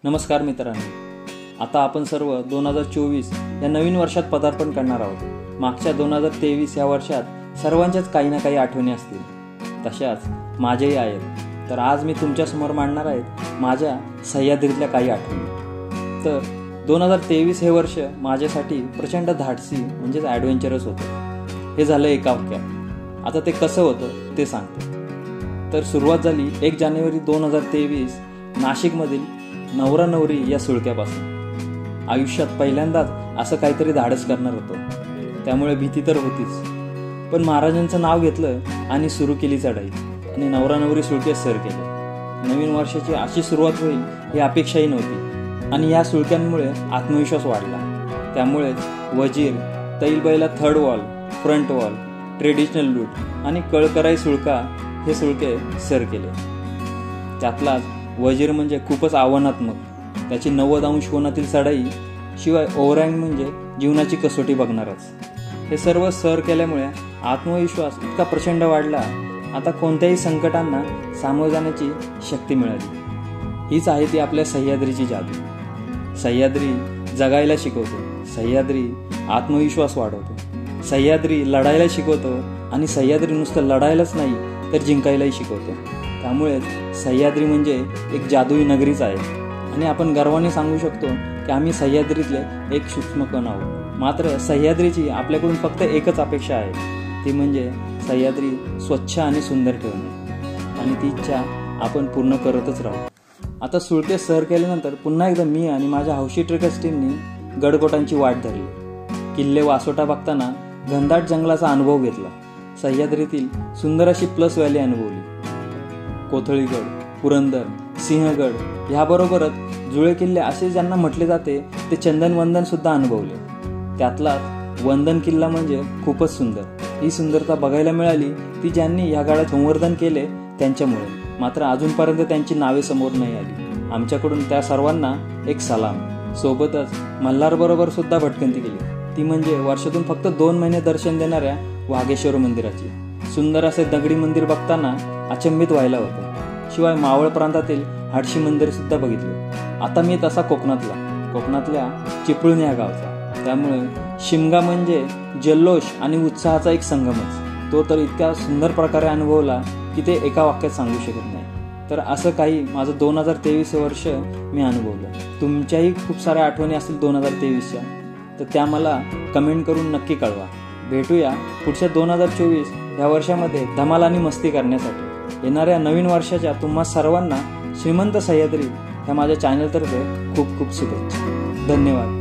नमस्कार मित्रांनो, आता आपण सर्व 2024 या नवीन वर्षात पदार्पण करणार आहोत. मागच्या 2023 या वर्षात सर्वांच्याच काही ना काही आठवणी असतील, तशाच माझ्याही आहेत. तर आज मी तुमच्यासमोर मांडणार आहेत माझ्या सह्याद्रीतल्या काही आठवणी. तर 2023 हे वर्ष माझ्यासाठी प्रचंड धाडसी म्हणजेच ॲडव्हेंचरस होतं. हे झालं एका वाक्यात. आता ते कसं होतं ते सांगतो. तर सुरुवात झाली 1 जानेवारी 2023 नाशिकमधील नवरा नवरी या सुळक्यापासून. आयुष्यात पहिल्यांदाच असं काहीतरी धाडस करणार होतो, त्यामुळे भीती तर होतीच. पण महाराजांचं नाव घेतलं आणि सुरू केली चढाई आणि नवरा नवरी सुळके सर केले. नवीन वर्षाची अशी सुरुवात होईल ही अपेक्षाही नव्हती आणि या सुळक्यांमुळे आत्मविश्वास वाढला. त्यामुळेच Wazir, Tailbaila third wall, front wall, traditional लूट आणि कळकराई सुळका हे सुळके सर केले. त्यातलाच वजीर म्हणजे खूपच आव्हानात्मक. त्याची 90 अंश कोनातील चढाई, शिवाय ओव्हरहँग म्हणजे जीवनाची कसोटी बघणारच. हे सर्व सर केल्यामुळे आत्मविश्वास इतका प्रचंड वाढला, आता कोणत्याही संकटांना सामोरे जाण्याची शक्ती मिळाली. हीच आहे ती आपल्या सह्याद्रीची जादू. सह्याद्री जगायला शिकवतो, सह्याद्री आत्मविश्वास वाढवतो, सह्याद्री लढायला शिकवतो आणि सह्याद्री नुसतं लढायलाच नाही तर जिंकायलाही शिकवतो. त्यामुळेच सह्याद्री म्हणजे एक जादुई नगरीच आहे आणि आपण गर्वाने सांगू शकतो की आम्ही सह्याद्रीतले एक सूक्ष्म कण आहोत. मात्र सह्याद्रीची आपल्याकडून फक्त एकच अपेक्षा आहे, ती म्हणजे सह्याद्री स्वच्छ आणि सुंदर ठेवणे, आणि ती इच्छा आपण पूर्ण करतच राहू. आता सुळके सर केल्यानंतर पुन्हा एकदा मी आणि माझ्या हौशी ट्रेकर्स टीमनी गडकोटांची वाट धरली. किल्ले वासोटा बघताना घनदाट जंगलाचा अनुभव घेतला. सह्याद्रीतील सुंदर अशी प्लस व्हॅली अनुभवली. कोथळीगड, पुरंदर, सिंहगड ह्याबरोबरच जुळे किल्ले असे ज्यांना म्हटले जाते ते चंदनवंदन सुद्धा अनुभवले. त्यातलाच वंदन किल्ला म्हणजे खूपच सुंदर. ही सुंदरता बघायला मिळाली ती ज्यांनी या काळात संवर्धन केले त्यांच्यामुळे. मात्र अजूनपर्यंत त्यांची नावे समोर नाही आली. आमच्याकडून त्या सर्वांना एक सलाम. सोबतच मल्हारबरोबर सुद्धा भटकंती केली, ती म्हणजे वर्षातून फक्त 2 महिने दर्शन देणाऱ्या वाघेश्वर मंदिराची. सुंदर असे दगडी मंदिर बघताना अचंबित व्हायला होतं. शिवाय मावळ प्रांतातील हाडशी मंदिर सुद्धा बघितले. आता मी तसा कोकणातल्या चिपळूण या गावचा. त्यामुळे शिमगा म्हणजे जल्लोष आणि उत्साहाचा एक संगमच. तो तर इतक्या सुंदर प्रकारे अनुभवला की ते एका वाक्यात सांगू शकत नाही. तर असं काही माझं 2023 वर्ष मी अनुभवलं. तुमच्याही खूप साऱ्या आठवणी असतील 2023च्या, तर त्या मला कमेंट करून नक्की कळवा. भेटूया पुढच्या 2024 या वर्षामध्ये धमाल आणि मस्ती करण्यासाठी. येणाऱ्या नवीन वर्षाच्या तुम्हा सर्वांना श्रीमंत सह्याद्री ह्या माझ्या चॅनलतर्फे खूप खूप शुभेच्छा. धन्यवाद.